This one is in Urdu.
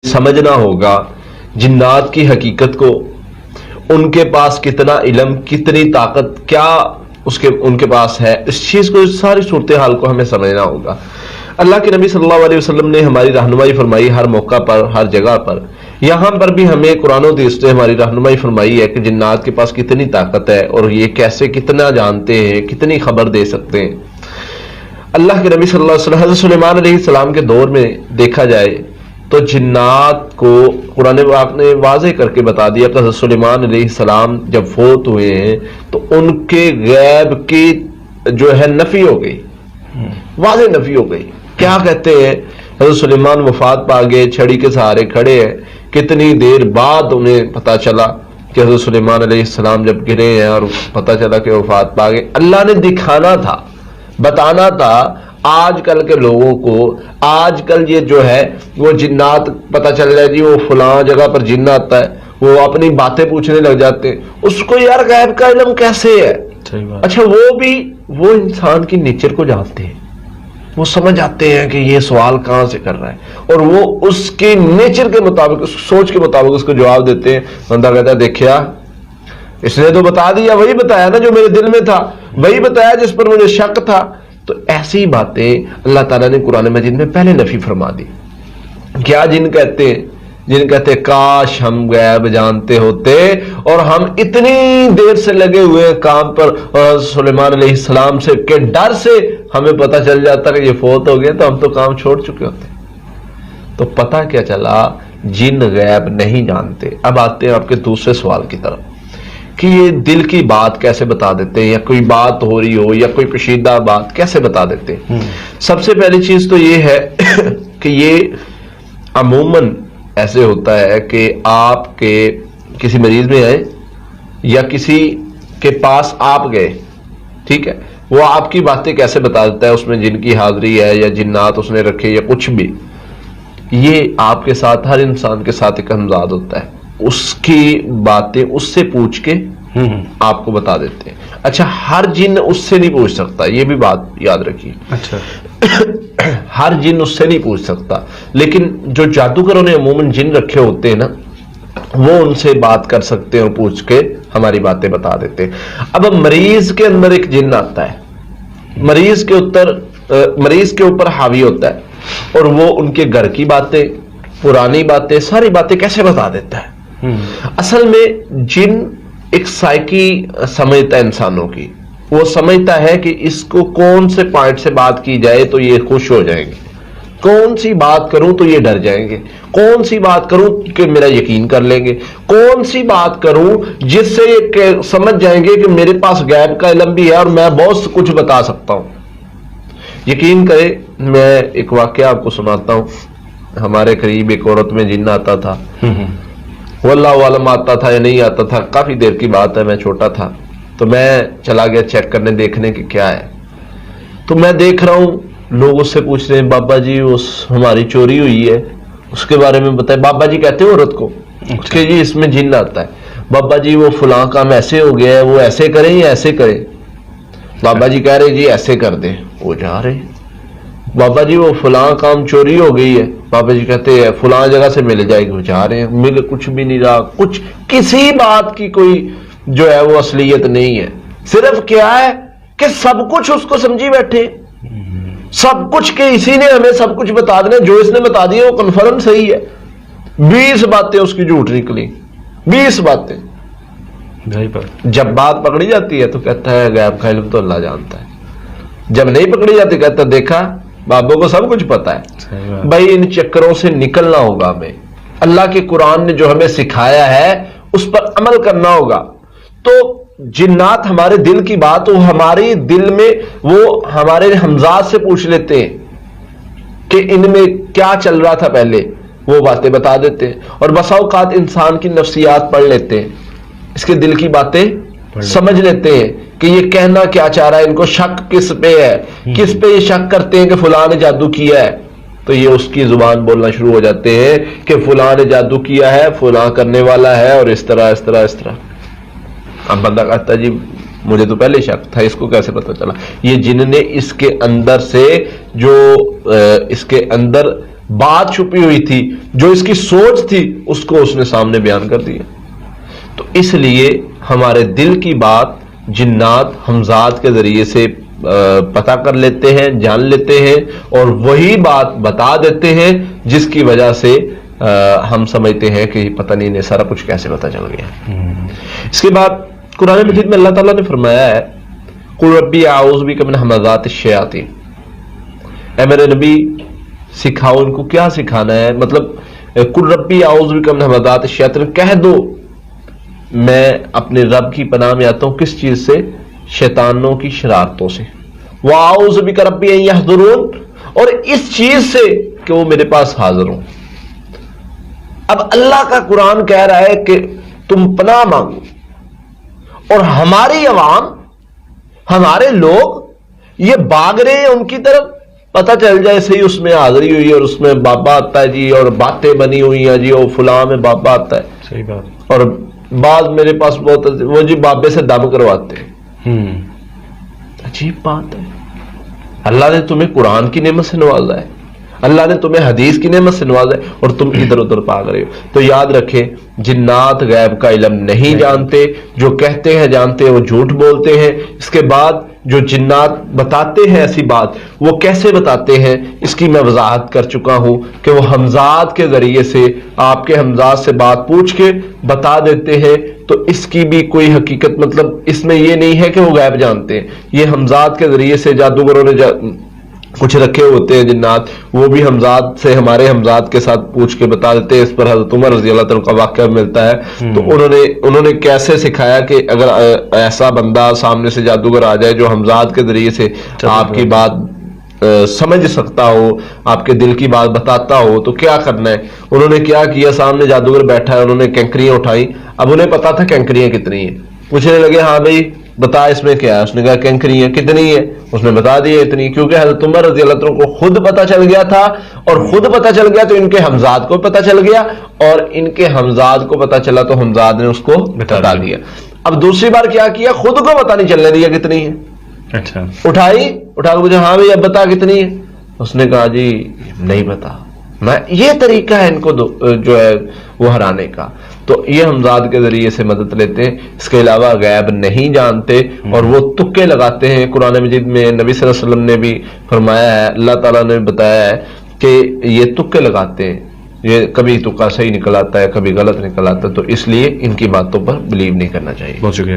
سمجھنا ہوگا جنات کی حقیقت کو، ان کے پاس کتنا علم، کتنی طاقت، کیا ان کے پاس ہے، اس چیز کو، اس ساری صورتحال کو ہمیں سمجھنا ہوگا۔ اللہ کے نبی صلی اللہ علیہ وسلم نے ہماری رہنمائی فرمائی ہر موقع پر، ہر جگہ پر۔ یہاں پر بھی ہمیں قرآن و حدیث نے ہماری رہنمائی فرمائی ہے کہ جنات کے پاس کتنی طاقت ہے اور یہ کیسے، کتنا جانتے ہیں، کتنی خبر دے سکتے ہیں۔ اللہ کے نبی صلی اللہ علیہ وسلم حضرت سلیمان علیہ السلام کے دور میں دیکھا جائے تو جنات کو قرآن پاک نے واضح کر کے بتا دیا کہ حضرت سلیمان علیہ السلام جب فوت ہوئے ہیں تو ان کے غیب کی جو ہے نفی ہو گئی، واضح نفی ہو گئی۔ کیا کہتے ہیں؟ حضرت سلیمان وفات پا گئے، چھڑی کے سہارے کھڑے ہیں، کتنی دیر بعد انہیں پتا چلا کہ حضرت سلیمان علیہ السلام جب گرے ہیں اور پتا چلا کہ وفات پا گئے۔ اللہ نے دکھانا تھا، بتانا تھا آج کل کے لوگوں کو۔ آج کل یہ جو ہے وہ جنات پتہ چل رہا ہے جی وہ فلاں جگہ پر جن آتا ہے، وہ اپنی باتیں پوچھنے لگ جاتے ہیں، اس کو یار غیب کا علم کیسے ہے؟ اچھا وہ انسان کی نیچر کو جانتے ہیں، وہ سمجھ آتے ہیں کہ یہ سوال کہاں سے کر رہا ہے، اور وہ اس کے نیچر کے مطابق، اس سوچ کے مطابق اس کو جواب دیتے ہیں۔ بندہ کہتا ہے دیکھیا اس نے تو بتا دیا، وہی بتایا نا جو میرے دل میں تھا، وہی بتایا جس پر مجھے شک تھا۔ تو ایسی باتیں اللہ تعالیٰ نے قرآن مجید میں پہلے نفی فرما دی۔ کیا جن کہتے ہیں؟ جن کہتے ہیں کاش ہم غیب جانتے ہوتے اور ہم اتنی دیر سے لگے ہوئے کام پر، اور سلیمان علیہ السلام سے کے ڈر سے ہمیں پتہ چل جاتا کہ یہ فوت ہو گیا تو ہم تو کام چھوڑ چکے ہوتے۔ تو پتہ کیا چلا؟ جن غیب نہیں جانتے۔ اب آتے ہیں آپ کے دوسرے سوال کی طرف کہ یہ دل کی بات کیسے بتا دیتے ہیں، یا کوئی بات ہو رہی ہو یا کوئی کشیدہ بات کیسے بتا دیتے ہیں؟ سب سے پہلی چیز تو یہ ہے کہ یہ عموماً ایسے ہوتا ہے کہ آپ کے کسی مریض میں آئے یا کسی کے پاس آپ گئے، ٹھیک ہے، وہ آپ کی باتیں کیسے بتا دیتا ہے، اس میں جن کی حاضری ہے یا جنات اس نے رکھے یا کچھ بھی۔ یہ آپ کے ساتھ، ہر انسان کے ساتھ ایک ہمزاد ہوتا ہے، اس کی باتیں اس سے پوچھ کے آپ کو بتا دیتے ہیں۔ اچھا ہر جن اس سے نہیں پوچھ سکتا، یہ بھی بات یاد رکھیے۔ اچھا ہر جن اس سے نہیں پوچھ سکتا، لیکن جو جادوگروں نے عموماً جن رکھے ہوتے ہیں نا، وہ ان سے بات کر سکتے ہیں اور پوچھ کے ہماری باتیں بتا دیتے ہیں۔ اب مریض کے اندر ایک جن آتا ہے، مریض کے اوپر حاوی ہوتا ہے، اور وہ ان کے گھر کی باتیں، پرانی باتیں، ساری باتیں کیسے بتا دیتا ہے۔ اصل میں جن ایک سائیکی سمجھتا ہے انسانوں کی، وہ سمجھتا ہے کہ اس کو کون سے پوائنٹ سے بات کی جائے تو یہ خوش ہو جائیں گے، کون سی بات کروں تو یہ ڈر جائیں گے، کون سی بات کروں کہ میرا یقین کر لیں گے، کون سی بات کروں جس سے یہ سمجھ جائیں گے کہ میرے پاس غیب کا علم بھی ہے اور میں بہت کچھ بتا سکتا ہوں۔ یقین کرے، میں ایک واقعہ آپ کو سناتا ہوں۔ ہمارے قریب ایک عورت میں جن آتا تھا، واللہ عالم آتا تھا یا نہیں آتا تھا، کافی دیر کی بات ہے، میں چھوٹا تھا، تو میں چلا گیا چیک کرنے، دیکھنے کہ کیا ہے۔ تو میں دیکھ رہا ہوں لوگ اس سے پوچھ رہے ہیں بابا جی ہماری چوری ہوئی ہے، اس کے بارے میں بتائے۔ بابا جی کہتے ہیں عورت کو اس کے جی اس میں جن آتا ہے، بابا جی وہ فلاں کام ایسے ہو گیا ہے، وہ ایسے کریں یا ایسے کریں؟ بابا جی کہہ رہے جی ایسے کر دیں، وہ جا رہے۔ بابا جی وہ فلاں کام چوری ہو گئی ہے، بابا جی کہتے ہیں فلاں جگہ سے مل جائے گی، وہ جا رہے ہیں، مل کچھ بھی نہیں رہا، کچھ کسی بات کی کوئی جو ہے وہ اصلیت نہیں ہے۔ صرف کیا ہے کہ سب کچھ اس کو سمجھی بیٹھے، سب کچھ کہ اسی نے ہمیں سب کچھ بتا دینا، جو اس نے بتا دیا وہ کنفرم صحیح ہے۔ 20 باتیں اس کی جھوٹ نکلی، 20 باتیں۔ جب بات پکڑی جاتی ہے تو کہتا ہے غیب کا علم تو اللہ جانتا ہے، جب نہیں پکڑی جاتی کہتا ہے دیکھا بابوں کو سب کچھ پتا ہے۔ بھائی ان چکروں سے نکلنا ہوگا ہمیں، اللہ کے قرآن نے جو ہمیں سکھایا ہے اس پر عمل کرنا ہوگا۔ تو جنات ہمارے دل کی بات، وہ ہمارے دل میں، وہ ہمارے ہمزاد سے پوچھ لیتے ہیں کہ ان میں کیا چل رہا تھا پہلے، وہ باتیں بتا دیتے ہیں۔ اور بسا اوقات انسان کی نفسیات پڑھ لیتے ہیں، اس کے دل کی باتیں سمجھ لیتے ہیں کہ یہ کہنا کیا چاہ رہا ہے، ان کو شک کس پہ ہے، کس پہ یہ شک کرتے ہیں کہ فلاں نے جادو کیا ہے، تو یہ اس کی زبان بولنا شروع ہو جاتے ہیں کہ فلاں نے جادو کیا ہے، فلاں کرنے والا ہے، اور اس طرح اس طرح اس طرح۔ اب بندہ کہتا ہے جی مجھے تو پہلے شک تھا، اس کو کیسے پتا چلا؟ یہ جن نے اس کے اندر سے جو اس کے اندر بات چھپی ہوئی تھی، جو اس کی سوچ تھی، اس کو اس نے سامنے بیان کر دیا. تو اس لیے ہمارے دل کی بات جنات ہمزاد کے ذریعے سے پتہ کر لیتے ہیں، جان لیتے ہیں، اور وہی بات بتا دیتے ہیں جس کی وجہ سے ہم سمجھتے ہیں کہ پتہ نہیں انہیں سارا کچھ کیسے پتہ چل گیا. اس کے بعد قرآن مجید میں اللہ تعالیٰ نے فرمایا ہے قل ربی اعوذ بک من ہمزات الشیاطین. اے میرے نبی سکھاؤ ان کو. کیا سکھانا ہے؟ مطلب قل ربی اعوذ بک من ہمزات الشیاطین، کہہ دو میں اپنے رب کی پناہ میں آتا ہوں. کس چیز سے؟ شیطانوں کی شرارتوں سے. واعوذ بک ربی ان یحضرون، اور اس چیز سے کہ وہ میرے پاس حاضر ہوں. اب اللہ کا قرآن کہہ رہا ہے کہ تم پناہ مانگو، اور ہماری عوام، ہمارے لوگ یہ بھاگ رہے ہیں ان کی طرف. پتہ چل جائے صحیح اس میں حاضری ہوئی اور اس میں بابا آتا ہے جی، اور باتیں بنی ہوئی ہیں جی، اور فلاں میں بابا آتا ہے. صحیح بات. اور بعض میرے پاس بہت وہ جی بابے سے دم کرواتے ہیں. عجیب بات ہے. اللہ نے تمہیں قرآن کی نعمت سے نوازا ہے، اللہ نے تمہیں حدیث کی نعمت سے نوازا ہے، اور تم ادھر ادھر بھاگ رہے ہو. تو یاد رکھیں جنات غیب کا علم نہیں جانتے، جو کہتے ہیں جانتے ہیں وہ جھوٹ بولتے ہیں. اس کے بعد جو جنات بتاتے ہیں ایسی بات، وہ کیسے بتاتے ہیں اس کی میں وضاحت کر چکا ہوں کہ وہ ہمزاد کے ذریعے سے آپ کے ہمزاد سے بات پوچھ کے بتا دیتے ہیں. تو اس کی بھی کوئی حقیقت، مطلب اس میں یہ نہیں ہے کہ وہ غیب جانتے ہیں. یہ ہمزاد کے ذریعے سے جادوگروں نے کچھ رکھے ہوتے ہیں جنات، وہ بھی ہمزاد سے ہمارے ہمزاد کے ساتھ پوچھ کے بتا دیتے ہیں. اس پر حضرت عمر رضی اللہ عنہ کا واقعہ ملتا ہے. تو انہوں نے کیسے سکھایا کہ اگر ایسا بندہ سامنے سے جادوگر آ جائے جو ہمزاد کے ذریعے سے آپ کی بات سمجھ سکتا ہو، آپ کے دل کی بات بتاتا ہو، تو کیا کرنا ہے. انہوں نے کیا کیا، سامنے جادوگر بیٹھا ہے، انہوں نے کینکریاں اٹھائیں. اب انہیں پتا تھا کینکریاں کتنی ہیں. پوچھنے لگے ہاں بھائی بتا اس میں کیا ہے. اس نے کہا کینکریاں. کتنی ہے؟ اس نے بتا دیا اتنی. کیونکہ حضرت عمر رضی اللہ عنہ کو خود پتا چل گیا تھا، اور خود پتا چل گیا تو ان کے ہمزاد کو پتا چل گیا، اور ان کے ہمزاد کو پتا چلا تو ہمزاد نے اس کو بتا دیا. اب دوسری بار کیا کیا، خود کو پتا نہیں چلنے دیا کتنی ہے. اچھا اٹھا کے مجھے ہاں بھائی اب بتا کتنی ہے. اس نے کہا جی نہیں پتا. یہ طریقہ ہے ان کو جو ہے وہ ہرانے کا. تو یہ ہمزاد کے ذریعے سے مدد لیتے ہیں. اس کے علاوہ غیب نہیں جانتے اور وہ تکے لگاتے ہیں. قرآن مجید میں نبی صلی اللہ علیہ وسلم نے بھی فرمایا ہے، اللہ تعالیٰ نے بتایا ہے کہ یہ تکے لگاتے ہیں. یہ کبھی تکا صحیح نکل آتا ہے، کبھی غلط نکل آتا ہے. تو اس لیے ان کی باتوں پر بلیو نہیں کرنا چاہیے. بہت شکریہ.